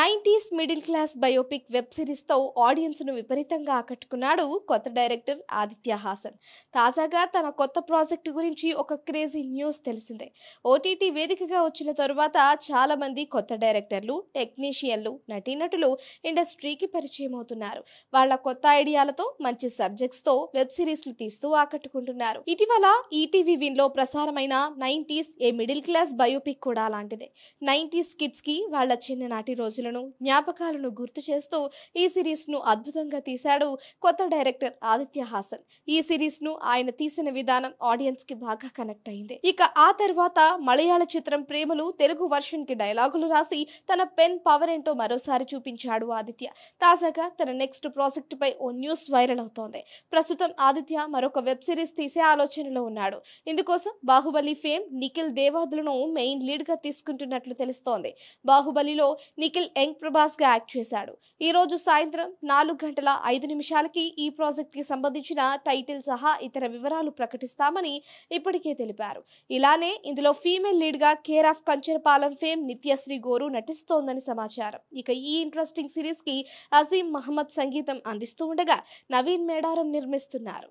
90s middle class biopic web series తో audience ను విపరీతంగా ఆకట్టుకున్నాడు కొత్త డైరెక్టర్ ఆదిత్య హాసన్. తాజాగా తన కొత్త ప్రాజెక్టు గురించి ఒక క్రేజీ న్యూస్ తెలిసిందే. ఓటీటీ వేదికగా వచ్చిన తరువాత చాలా మంది కొత్త డైరెక్టర్లు, టెక్నీషియన్లు, నటీనటులు ఇండస్ట్రీకి పరిచయం అవుతున్నారు. వాళ్ళ కొత్త ఐడియాలతో మంచి సబ్జెక్ట్స్ తో వెబ్ సిరీస్లు తీస్తూ ఆకట్టుకుంటున్నారు. ఇటీవల ఈటీవీ విన్ లో ప్రసారమైన 90s a middle class biopic కూడా అలాంటిదే. 90s కిడ్స్ కి వాళ్ళ చిన్ననాటి రోజులను జ్ఞాపకాలను గుర్తు చేస్తూ ఈ సిరీస్ ను అద్భుతంగా తీశాడు కొత్త డైరెక్టర్ ఆదిత్య హాసన్. ఈ సిరీస్ ను ఆయన తీసిన విధానం ఆడియన్స్ కి బాగా కనెక్ట్ అయింది. ఇక ఆ తర్వాత మలయాళ చిత్రం ప్రేమలు తెలుగు వర్షన్ కి డైలాగులు రాసి తన పెన్ పవర్ ఏంటో మరోసారి చూపించాడు ఆదిత్య. తాజాగా తన నెక్స్ట్ ప్రాజెక్ట్ పై ఓ న్యూస్ వైరల్ అవుతోంది. ప్రస్తుతం ఆదిత్య మరొక వెబ్ సిరీస్ తీసే ఆలోచనలో ఉన్నాడు. ఇందుకోసం బాహుబలి ఫేమ్ నిఖిల్ దేవాదులను మెయిన్ లీడ్ గా తీసుకుంటున్నట్లు తెలుస్తోంది. బాహుబలిలో నిఖిల్ యంగ్ ప్రభాస్ గా యాక్ట్ చేశాడు. ఈ రోజు సాయంత్రం 4:05 ఈ ప్రాజెక్ట్ కి సంబంధించిన టైటిల్ సహా ఇతర వివరాలు ప్రకటిస్తామని ఇప్పటికే తెలిపారు. ఇలానే ఇందులో ఫీమేల్ లీడ్ గా care of Kancharapalem fame Nithyasree గోరు నటిస్తోందని సమాచారం. ఇక ఈ ఇంట్రెస్టింగ్ సిరీస్ కి అజీం మహమ్మద్ సంగీతం అందిస్తూ ఉండగా నవీన్ మేడారం నిర్మిస్తున్నారు.